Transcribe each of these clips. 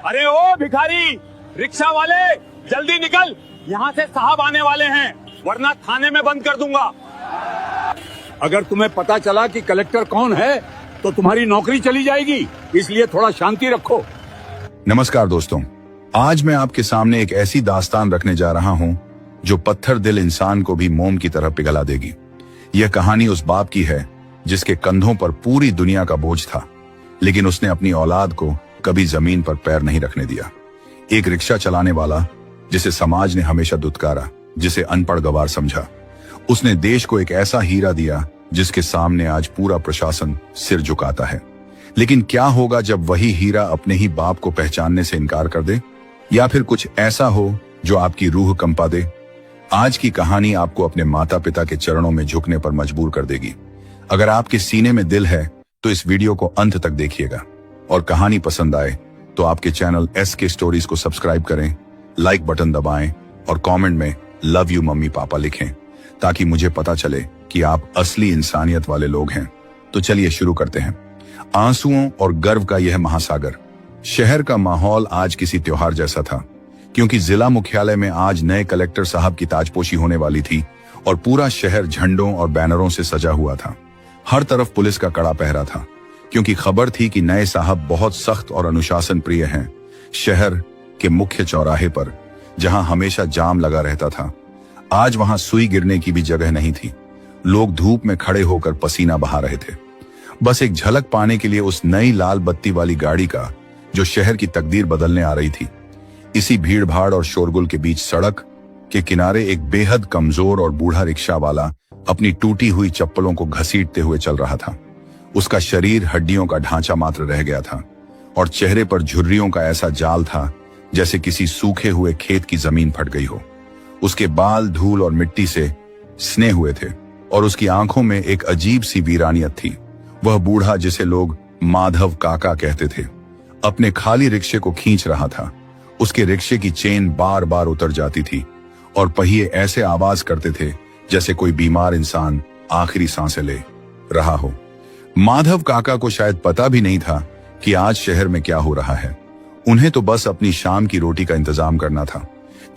अरे ओ भिखारी, रिक्शा वाले जल्दी निकल, यहाँ से साहब आने वाले हैं, वरना थाने में बंद कर दूंगा। अगर तुम्हें पता चला कि कलेक्टर कौन है तो तुम्हारी नौकरी चली जाएगी, इसलिए थोड़ा शांति रखो। नमस्कार दोस्तों, आज मैं आपके सामने एक ऐसी दास्तान रखने जा रहा हूं जो पत्थर दिल इंसान को भी मोम की तरह पिघला देगी। यह कहानी उस बाप की है जिसके कंधों पर पूरी दुनिया का बोझ था, लेकिन उसने अपनी औलाद को कभी जमीन पर पैर नहीं रखने दिया। एक रिक्शा चलाने वाला जिसे समाज ने हमेशा दुत्कारा, जिसे अनपढ़ गवार समझा, उसने देश को एक ऐसा हीरा दिया जिसके सामने आज पूरा प्रशासन सिर झुकाता है। लेकिन क्या होगा जब वही हीरा अपने ही बाप को पहचानने से इनकार कर दे, या फिर कुछ ऐसा हो जो आपकी रूह कंपा दे। आज की कहानी आपको अपने माता पिता के चरणों में झुकने पर मजबूर कर देगी। अगर आपके सीने में दिल है तो इस वीडियो को अंत तक देखिएगा, और कहानी पसंद आए तो आपके चैनल SK स्टोरीज को सब्सक्राइब करें, लाइक बटन दबाएं और कमेंट में लव यू मम्मी पापा लिखें, ताकि मुझे पता चले कि आप असली इंसानियत वाले लोग हैं। तो चलिए शुरू करते हैं। आंसुओं और गर्व का यह महासागर। शहर का माहौल आज किसी त्योहार जैसा था, क्योंकि जिला मुख्यालय में आज नए कलेक्टर साहब की ताजपोशी होने वाली थी और पूरा शहर झंडों और बैनरों से सजा हुआ था। हर तरफ पुलिस का कड़ा पहरा था, क्योंकि खबर थी कि नए साहब बहुत सख्त और अनुशासन प्रिय हैं। शहर के मुख्य चौराहे पर, जहां हमेशा जाम लगा रहता था, आज वहां सुई गिरने की भी जगह नहीं थी। लोग धूप में खड़े होकर पसीना बहा रहे थे, बस एक झलक पाने के लिए उस नई लाल बत्ती वाली गाड़ी का जो शहर की तकदीर बदलने आ रही थी। इसी भीड़ भाड़ और शोरगुल के बीच सड़क के किनारे एक बेहद कमजोर और बूढ़ा रिक्शा वाला अपनी टूटी हुई चप्पलों को घसीटते हुए चल रहा था। उसका शरीर हड्डियों का ढांचा मात्र रह गया था और चेहरे पर झुर्रियों का ऐसा जाल था जैसे किसी सूखे हुए खेत की जमीन फट गई हो। उसके बाल धूल और मिट्टी से सने हुए थे और उसकी आंखों में एक अजीब सी वीरानियत थी। वह बूढ़ा, जिसे लोग माधव काका कहते थे, अपने खाली रिक्शे को खींच रहा था। उसके रिक्शे की चेन बार बार उतर जाती थी और पहिए ऐसे आवाज करते थे जैसे कोई बीमार इंसान आखिरी सांसें ले रहा हो। माधव काका को शायद पता भी नहीं था कि आज शहर में क्या हो रहा है। उन्हें तो बस अपनी शाम की रोटी का इंतजाम करना था,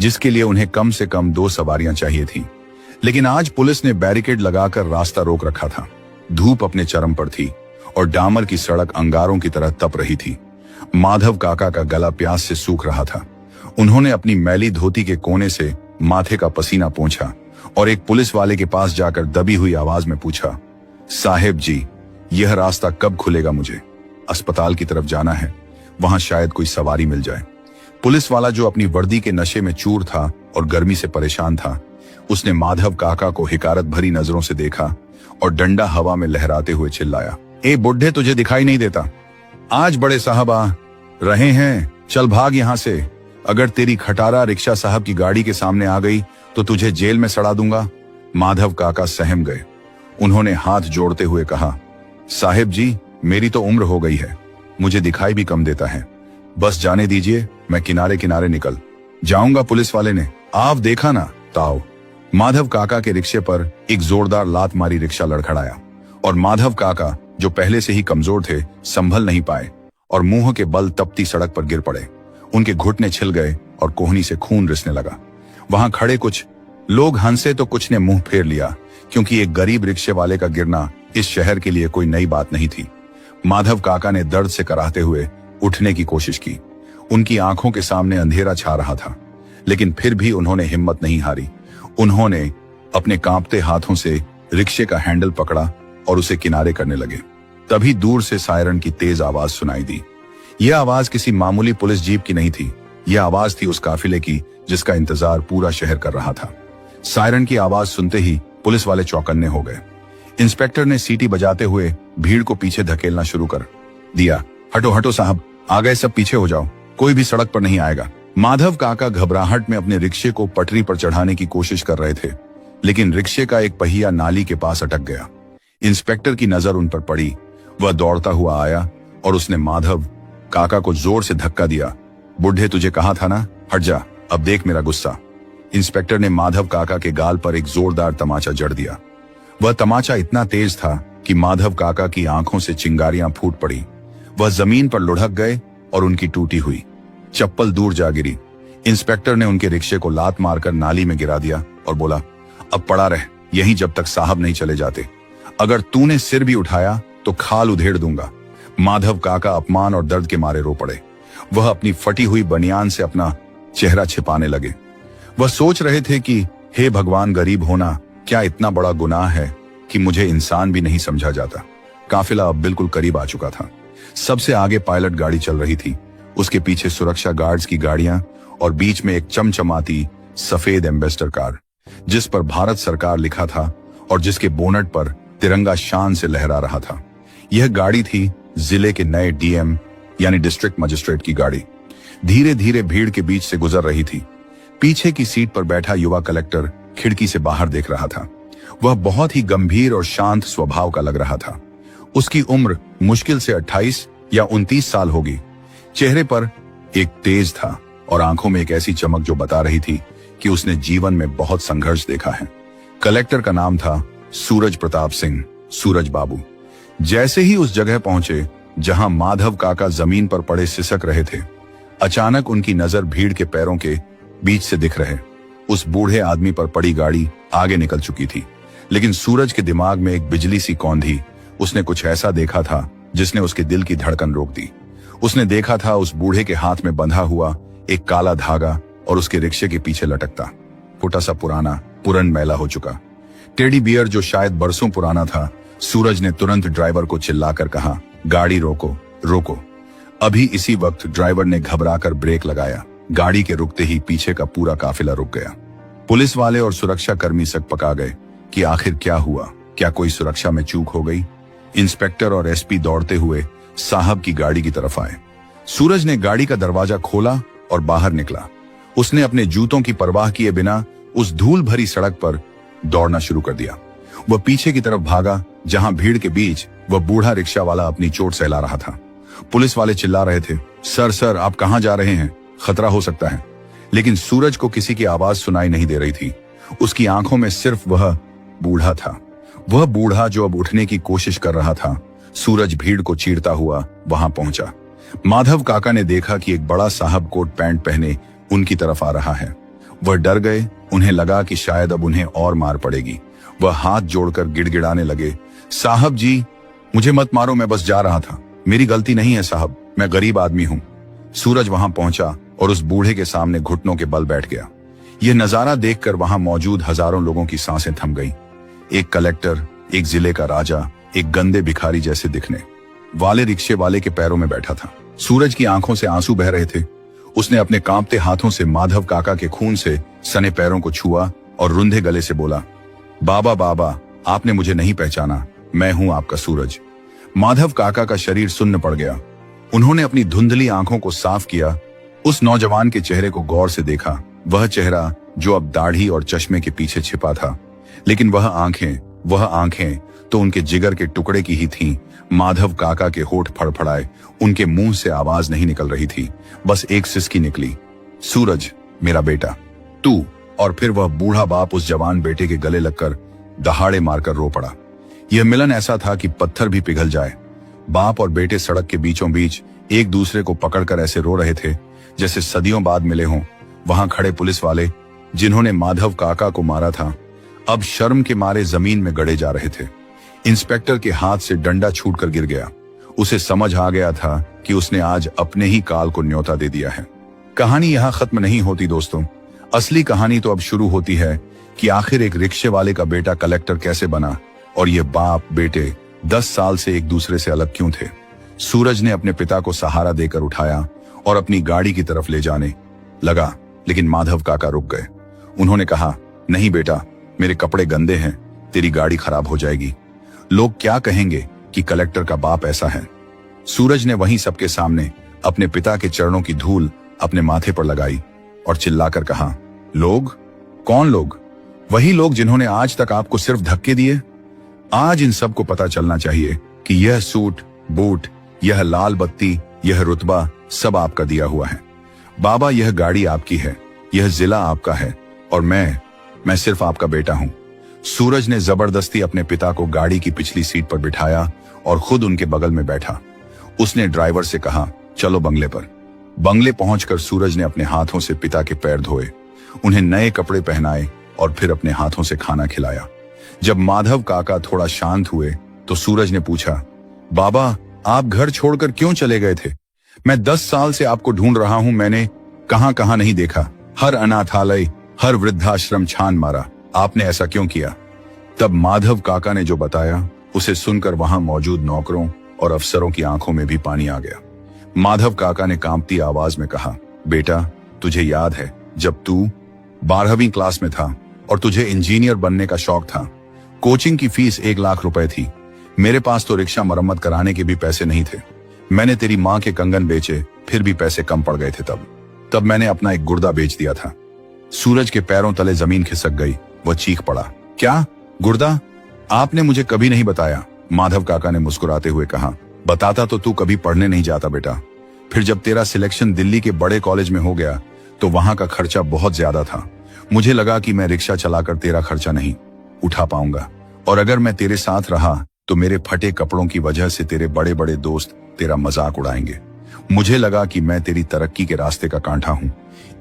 जिसके लिए उन्हें कम से कम 2 सवारियां चाहिए थी। लेकिन आज पुलिस ने बैरिकेड लगाकर रास्ता रोक रखा था। धूप अपने चरम पर थी और डामर की सड़क अंगारों की तरह तप रही थी। माधव काका का गला प्यास से सूख रहा था। उन्होंने अपनी मैली धोती के कोने से माथे का पसीना पोंछा और एक पुलिस वाले के पास जाकर दबी हुई आवाज में पूछा, साहेब जी, यह रास्ता कब खुलेगा? मुझे अस्पताल की तरफ जाना है, वहां शायद कोई सवारी मिल जाए। पुलिस वाला, जो अपनी वर्दी के नशे में चूर था और गर्मी से परेशान था, उसने माधव काका को हिकारत भरी नजरों से देखा और डंडा हवा में लहराते हुए चिल्लाया, ए बुढ़े, तुझे दिखाई नहीं देता? आज बड़े साहब आ रहे हैं, चल भाग यहां से। अगर तेरी खटारा रिक्शा साहब की गाड़ी के सामने आ गई तो तुझे जेल में सड़ा दूंगा। माधव काका सहम गए। उन्होंने हाथ जोड़ते हुए कहा, साहेब जी, मेरी तो उम्र हो गई है, मुझे दिखाई भी कम देता है, बस जाने दीजिए, मैं किनारे किनारे निकल जाऊंगा। पुलिस वाले ने आप देखा ना ताओ। माधव काका के रिक्शे पर एक जोरदार लात मारी रिक्शा लड़खड़ाया और माधव काका, जो पहले से ही कमजोर थे, संभल नहीं पाए और मुंह के बल तपती सड़क पर गिर पड़े। उनके घुटने छिल गए और कोहनी से खून रिसने लगा। वहां खड़े कुछ लोग हंसे तो कुछ ने मुंह फेर लिया, क्योंकि एक गरीब रिक्शे वाले का गिरना इस शहर के लिए कोई नई बात नहीं थी। माधव काका ने दर्द से कराहते हुए उठने की कोशिश की। उनकी आंखों के सामने अंधेरा छा रहा था, लेकिन फिर भी उन्होंने हिम्मत नहीं हारी। उन्होंने अपने कांपते हाथों से रिक्शे का हैंडल पकड़ा और उसे किनारे करने लगे। तभी दूर से सायरन की तेज आवाज सुनाई दी। यह आवाज किसी मामूली पुलिस जीप की नहीं थी, यह आवाज थी उस काफिले की जिसका इंतजार पूरा शहर कर रहा था। सायरन की आवाज सुनते ही पुलिस वाले चौकन्ने हो गए। इंस्पेक्टर ने सीटी बजाते हुए भीड़ को पीछे धकेलना शुरू कर दिया। हटो हटो साहब, आ गए सब, पीछे हो जाओ, कोई भी सड़क पर नहीं आएगा। माधव काका घबराहट में अपने रिक्शे को पटरी पर चढ़ाने की कोशिश कर रहे थे, लेकिन रिक्शे का एक पहिया नाली के पास अटक गया। इंस्पेक्टर की नजर उन पर पड़ी। वह दौड़ता हुआ आया और उसने माधव काका को जोर से धक्का दिया। बुढ़े, तुझे कहा था ना, हट जा, अब देख मेरा गुस्सा। इंस्पेक्टर ने माधव काका के गाल पर एक जोरदार तमाचा जड़ दिया। वह तमाचा इतना तेज था कि माधव काका की आंखों से चिंगारियां फूट पड़ी। वह जमीन पर लुढ़क गए और उनकी टूटी हुई चप्पल दूर जा गिरी। इंस्पेक्टर ने उनके रिक्शे को लात मारकर नाली में गिरा दिया और बोला, अब पड़ा रह यहीं जब तक साहब नहीं चले जाते। अगर तूने सिर भी उठाया तो खाल उधेड़ दूंगा। माधव काका अपमान और दर्द के मारे रो पड़े। वह अपनी फटी हुई बनियान से अपना चेहरा छिपाने लगे। वह सोच रहे थे कि हे भगवान, गरीब होना क्या इतना बड़ा गुनाह है कि मुझे इंसान भी नहीं समझा जाता। काफिला अब बिल्कुल करीब आ चुका था। सबसे आगे पायलट गाड़ी चल रही थी, उसके पीछे सुरक्षा गार्ड्स की गाड़ियां और बीच में एक चमचमाती सफेद एम्बेसडर कार जिस पर भारत सरकार लिखा था और जिसके बोनट पर तिरंगा शान से लहरा रहा था। यह गाड़ी थी जिले के नए डीएम यानी डिस्ट्रिक्ट मजिस्ट्रेट की गाड़ी। धीरे धीरे भीड़ के बीच से गुजर रही थी। पीछे की सीट पर बैठा युवा कलेक्टर खिड़की से बाहर देख रहा था। वह बहुत ही गंभीर और शांत स्वभाव का लग रहा था। उसकी उम्र मुश्किल से 28 या 29 साल होगी। चेहरे पर एक तेज था और आंखों में एक ऐसी चमक जो बता रही थी कि उसने जीवन में बहुत संघर्ष देखा है। कलेक्टर का नाम था सूरज प्रताप सिंह, सूरज बाबू। जैसे ही उस जगह पहुंचे जहां माधव काका जमीन पर पड़े सिसक रहे थे, अचानक उनकी नजर भीड़ के पैरों के बीच से दिख रहे उस बूढ़े आदमी पर पड़ी गाड़ी आगे निकल चुकी थी। लेकिन सूरज के दिमाग में एक बिजली सी कौंधी। उसने कुछ ऐसा देखा था जिसने उसके दिल की धड़कन रोक दी। उसने देखा था उस बूढ़े के हाथ में बंधा हुआ एक काला धागा और उसके रिक्शे के पीछे लटकता छोटा सा पुरान मैला हो चुका टेडी बियर जो शायद बरसों पुराना था। सूरज ने तुरंत ड्राइवर को चिल्लाकर कहा, गाड़ी रोको रोको। अभी इसी वक्त ड्राइवर ने घबराकर ब्रेक लगाया। गाड़ी के रुकते ही पीछे का पूरा काफिला रुक गया। पुलिस वाले और सुरक्षा कर्मी सक पका गए कि आखिर क्या हुआ, क्या कोई सुरक्षा में चूक हो गई। इंस्पेक्टर और एसपी दौड़ते हुए साहब की गाड़ी की तरफ आए। सूरज ने गाड़ी का दरवाजा खोला और बाहर निकला। उसने अपने जूतों की परवाह किए बिना उस धूल भरी सड़क पर दौड़ना शुरू कर दिया। वह पीछे की तरफ भागा जहां भीड़ के बीच वह बूढ़ा रिक्शा वाला अपनी चोट सहला रहा था। पुलिस वाले चिल्ला रहे थे, सर आप कहां जा रहे हैं, खतरा हो सकता है। लेकिन सूरज को किसी की आवाज सुनाई नहीं दे रही थी। उसकी आंखों में सिर्फ वह बूढ़ा था, वह बूढ़ा जो अब उठने की कोशिश कर रहा था। सूरज भीड़ को चीरता हुआ वहां पहुंचा। माधव काका ने देखा कि एक बड़ा साहब कोट पैंट पहने उनकी तरफ आ रहा है। वह डर गए। उन्हें लगा कि शायद अब उन्हें और मार पड़ेगी। वह हाथ जोड़कर गिड़गिड़ाने लगे, साहब जी मुझे मत मारो, मैं बस जा रहा था, मेरी गलती नहीं है साहब, मैं गरीब आदमी हूं। सूरज वहां पहुंचा और उस बूढ़े के सामने घुटनों के बल बैठ गया। यह नजारा देखकर वहां मौजूद हजारों लोगों की सांसें थम गईं। एक कलेक्टर, एक जिले का राजा, एक गंदे भिखारी जैसे दिखने वाले रिक्शे वाले के पैरों में बैठा था। सूरज की आंखों से आंसू बह रहे थे। उसने अपने कांपते हाथों से माधव काका के खून से सने पैरों को छुआ और रुंधे गले से बोला, बाबा आपने मुझे नहीं पहचाना, मैं हूं आपका सूरज। माधव काका का शरीर सुन्न पड़ गया। उन्होंने अपनी धुंधली आंखों को साफ किया। उस नौजवान के चेहरे को गौर से देखा। वह चेहरा जो अब दाढ़ी और चश्मे के पीछे छिपा था, लेकिन वह आंखें तो उनके जिगर के टुकड़े की ही थीं। माधव काका के होठ फड़फड़ाए। उनके मुंह से आवाज नहीं निकल रही थी, बस एक सिसकी निकली, सूरज मेरा बेटा, तू। और फिर वह बूढ़ा बाप उस जवान बेटे के गले लगकर दहाड़े मारकर रो पड़ा। यह मिलन ऐसा था कि पत्थर भी पिघल जाए। बाप और बेटे सड़क के बीचों बीच एक दूसरे को पकड़कर ऐसे रो रहे थे जैसे सदियों बाद मिले हों। वहां खड़े पुलिस वाले जिन्होंने माधव काका को मारा था, अब शर्म के मारे जमीन में गड़े जा रहे थे। इंस्पेक्टर के हाथ से डंडा छूटकर गिर गया। उसे समझ आ गया था कि उसने आज अपने ही काल को न्योता दे दिया है। कहानी यहां खत्म नहीं होती दोस्तों। असली कहानी तो अब शुरू होती है कि आखिर एक रिक्शे वाले का बेटा कलेक्टर कैसे बना और ये बाप बेटे 10 साल से एक दूसरे से अलग क्यों थे। सूरज ने अपने पिता को सहारा देकर उठाया और अपनी गाड़ी की तरफ ले जाने लगा, लेकिन माधव काका रुक गए। उन्होंने कहा, नहीं बेटा, मेरे कपड़े गंदे हैं, तेरी गाड़ी खराब हो जाएगी। लोग क्या कहेंगे कि कलेक्टर का बाप ऐसा है। सूरज ने वहीं सबके सामने अपने पिता के चरणों की धूल अपने माथे पर लगाई और चिल्लाकर कहा, लोग? कौन लोग? वही लोग जिन्होंने आज तक आपको सिर्फ धक्के दिए। आज इन सबको पता चलना चाहिए कि यह सूट, बूट, यह लाल बत्ती, यह रुतबा सब आपका दिया हुआ है। बाबा, यह गाड़ी आपकी है, यह जिला आपका है और मैं सिर्फ आपका बेटा हूं। सूरज ने जबरदस्ती अपने पिता को गाड़ी की पिछली सीट पर बिठाया और खुद उनके बगल में बैठा। उसने ड्राइवर से कहा, चलो बंगले पर। बंगले पहुंचकर सूरज ने अपने हाथों से पिता के पैर धोए, उन्हें नए कपड़े पहनाए और फिर अपने हाथों से खाना खिलाया। जब माधव काका थोड़ा शांत हुए तो सूरज ने पूछा, बाबा आप घर छोड़कर क्यों चले गए थे? मैं 10 साल से आपको ढूंढ रहा हूं, मैंने कहां कहां नहीं देखा। हर अनाथालय, हर वृद्धाश्रम छान मारा, आपने ऐसा क्यों किया? तब माधव काका ने जो बताया उसे सुनकर वहां मौजूद नौकरों और अफसरों की आंखों में भी पानी आ गया। माधव काका ने कांपती आवाज में कहा, बेटा तुझे याद है जब तू 12वीं क्लास में था और तुझे इंजीनियर बनने का शौक था, कोचिंग की फीस 1 लाख रुपए थी, मेरे पास तो रिक्शा मरम्मत कराने के भी पैसे नहीं थे, मैंने तेरी माँ के कंगन बेचे फिर भी पैसे कम पड़ गए थे, तब मैंने अपना एक गुर्दा बेच दिया था। सूरज के पैरों तले जमीन खिसक गई, वह चीख पड़ा, क्या गुर्दा? आपने मुझे कभी नहीं बताया। माधव काका ने मुस्कुराते हुए कहा, बताता तो तू कभी पढ़ने नहीं जाता बेटा, फिर जब तेरा सिलेक्शन दिल्ली के बड़े कॉलेज में हो गया तो वहां का खर्चा बहुत ज्यादा था, मुझे लगा कि मैं रिक्शा चलाकर तेरा खर्चा नहीं उठा पाऊंगा, और अगर मैं तेरे साथ रहा तो मेरे फटे कपड़ों की वजह से तेरे बड़े बड़े दोस्त तेरा मजाक उड़ाएंगे। मुझे लगा कि मैं तेरी तरक्की के रास्ते का कांटा हूं,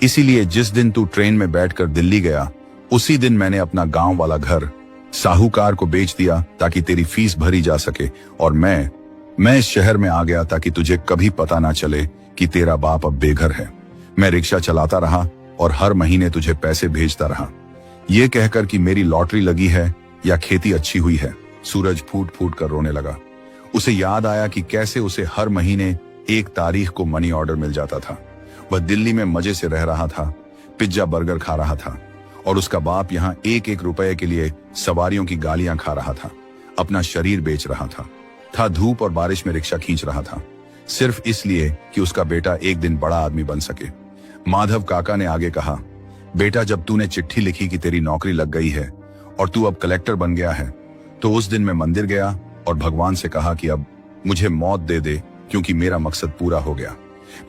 इसीलिए जिस दिन तू ट्रेन में बैठकर दिल्ली गया उसी दिन मैंने अपना गांव वाला घर साहूकार को बेच दिया ताकि तेरी फीस भरी जा सके, और मैं इस शहर में आ गया ताकि तुझे कभी पता ना चले कि तेरा बाप अब बेघर है। मैं रिक्शा चलाता रहा और हर महीने तुझे पैसे भेजता रहा, ये कहकर कि मेरी लॉटरी लगी है या खेती अच्छी हुई है। सूरज फूट फूट कर रोने लगा। उसे याद आया कि कैसे उसे हर महीने 1 तारीख को मनी ऑर्डर मिल जाता था। वह दिल्ली में मजे से रह रहा था, पिज्जा बर्गर खा रहा था, और उसका बाप यहाँ 1-1 रुपए के लिए सवारियों की गालियां खा रहा था, अपना शरीर बेच रहा था धूप और बारिश में रिक्शा खींच रहा था, सिर्फ इसलिए कि उसका बेटा एक दिन बड़ा आदमी बन सके। माधव काका ने आगे कहा, बेटा जब तूने चिट्ठी लिखी कि तेरी नौकरी लग गई है और तू अब कलेक्टर बन गया है, तो उस दिन मैं मंदिर गया और भगवान से कहा कि अब मुझे मौत दे दे, क्योंकि मेरा मकसद पूरा हो गया।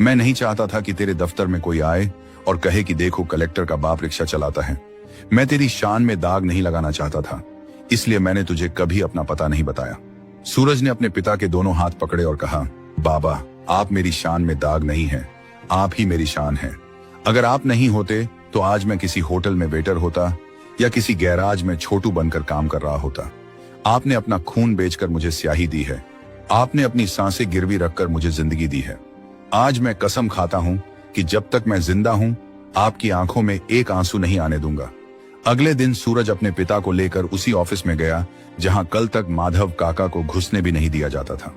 मैं नहीं चाहता था कि तेरे दफ्तर में कोई आए और कहे कि देखो कलेक्टर का बाप रिक्शा चलाता है। मैं तेरी शान में दाग नहीं लगाना चाहता था, इसलिए मैंने तुझे कभी अपना पता नहीं बताया। सूरज ने अपने पिता के दोनों हाथ पकड़े और कहा, बाबा आप मेरी शान में दाग नहीं है, आप ही मेरी शान है। अगर आप नहीं होते तो आज मैं किसी होटल में वेटर होता या किसी गैराज में छोटू बनकर काम कर रहा होता। आपने अपना खून बेचकर मुझे स्याही दी है, आपने अपनी सांसें गिरवी रखकर मुझे जिंदगी दी है। आज मैं कसम खाता हूं कि जब तक मैं जिंदा हूं आपकी आंखों में एक आंसू नहीं आने दूंगा। अगले दिन सूरज अपने पिता को लेकर उसी ऑफिस में गया जहां कल तक माधव काका को घुसने भी नहीं दिया जाता था।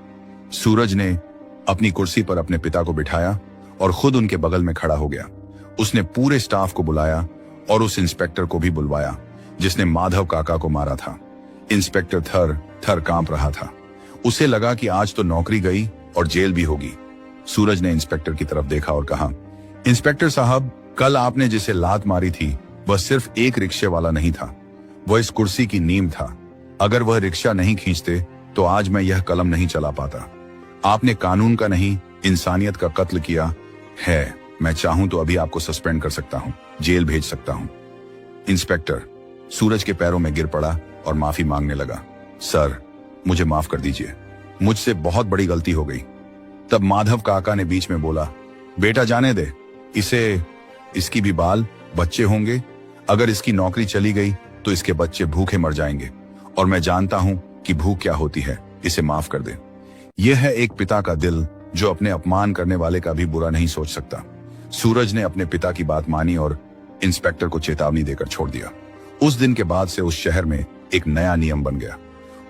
सूरज ने अपनी कुर्सी पर अपने पिता को बिठाया और खुद उनके बगल में खड़ा हो गया। उसने पूरे स्टाफ को बुलाया और उस इंस्पेक्टर को भी बुलवाया जिसने माधव काका को मारा था। इंस्पेक्टर थर थर कांप रहा था, उसे लगा कि आज तो नौकरी गई और जेल भी होगी। सूरज ने इंस्पेक्टर की तरफ देखा और कहा, इंस्पेक्टर साहब कल आपने जिसे लात मारी थी वह सिर्फ एक रिक्शे वाला नहीं था, वह इस कुर्सी की नींव था। अगर वह रिक्शा नहीं खींचते तो आज मैं यह कलम नहीं चला पाता। आपने कानून का नहीं इंसानियत का कत्ल किया है। मैं चाहूं तो अभी आपको सस्पेंड कर सकता हूं, जेल भेज सकता हूं। इंस्पेक्टर सूरज के पैरों में गिर पड़ा और माफी मांगने लगा। सर मुझे माफ कर दीजिए, मुझसे बहुत बड़ी गलती हो गई। तब माधव काका ने बीच में बोला, बेटा जाने दे, इसकी भी बाल बच्चे होंगे, अगर इसकी नौकरी चली गई तो इसके बच्चे भूखे मर जाएंगे, और मैं जानता हूं कि भूख क्या होती है, इसे माफ कर दे। यह है एक पिता का दिल जो अपने अपमान करने वाले का भी बुरा नहीं सोच सकता। सूरज ने अपने पिता की बात मानी और इंस्पेक्टर को चेतावनी देकर छोड़ दिया। उस दिन के बाद से उस शहर में एक नया नियम बन गया,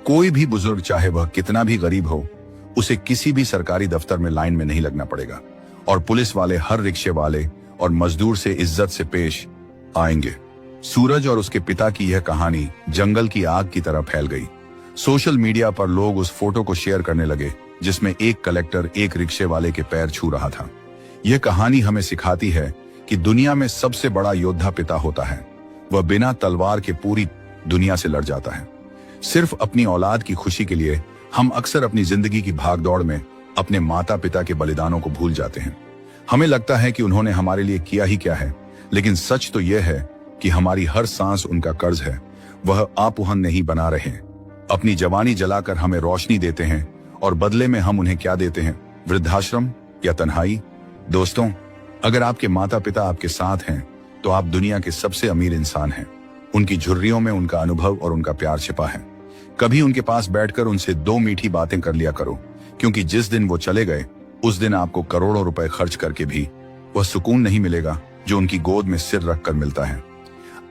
कोई भी बुजुर्ग चाहे वह कितना भी गरीब हो, उसे किसी भी सरकारी दफ्तर में लाइन में नहीं लगना पड़ेगा, और पुलिस वाले हर रिक्शे वाले और मजदूर से इज्जत से पेश आएंगे। सूरज और उसके पिता की यह कहानी जंगल की आग की तरह फैल गई। सोशल मीडिया पर लोग उस फोटो को शेयर करने लगे जिसमें एक कलेक्टर एक रिक्शे वाले के पैर छू रहा था। यह कहानी हमें सिखाती है कि दुनिया में सबसे बड़ा योद्धा पिता होता है, वह बिना तलवार के पूरी दुनिया से लड़ जाता है। सिर्फ अपनी औलाद की खुशी के लिए हम अक्सर अपनी जिंदगी की भागदौड़ में अपने माता पिता के बलिदानों को भूल जाते हैं। हमें लगता है कि उन्होंने हमारे लिए किया ही क्या है, लेकिन सच तो यह है कि हमारी हर सांस उनका कर्ज है। वह आप उन्हें नहीं बना रहे, अपनी जवानी जलाकर हमें रोशनी देते हैं, और बदले में हम उन्हें क्या देते हैं? वृद्धाश्रम या तन्हाई? दोस्तों, अगर आपके माता पिता आपके साथ हैं तो आप दुनिया के सबसे अमीर इंसान हैं। उनकी झुर्रियों में उनका अनुभव और उनका प्यार छिपा है। कभी उनके पास बैठकर उनसे 2 मीठी बातें कर लिया करो, क्योंकि जिस दिन वो चले गए उस दिन आपको करोड़ों रुपए खर्च करके भी वह सुकून नहीं मिलेगा जो उनकी गोद में सिर रखकर मिलता है।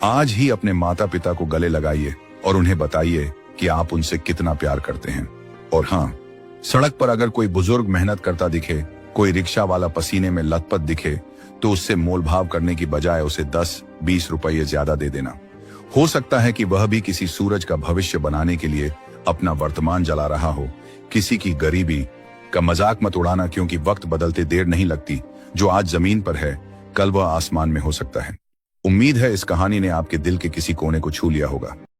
आज ही अपने माता पिता को गले लगाइए और उन्हें बताइए कि आप उनसे कितना प्यार करते हैं। और हाँ, सड़क पर अगर कोई बुजुर्ग मेहनत करता दिखे, कोई रिक्शा वाला पसीने में लथपथ दिखे, तो उससे मोलभाव करने की बजाय उसे 10-20 रुपये ज्यादा दे देना। हो सकता है कि वह भी किसी सूरज का भविष्य बनाने के लिए अपना वर्तमान जला रहा हो। किसी की गरीबी का मजाक मत उड़ाना, क्योंकि वक्त बदलते देर नहीं लगती। जो आज जमीन पर है कल वह आसमान में हो सकता है। उम्मीद है इस कहानी ने आपके दिल के किसी कोने को छू लिया होगा।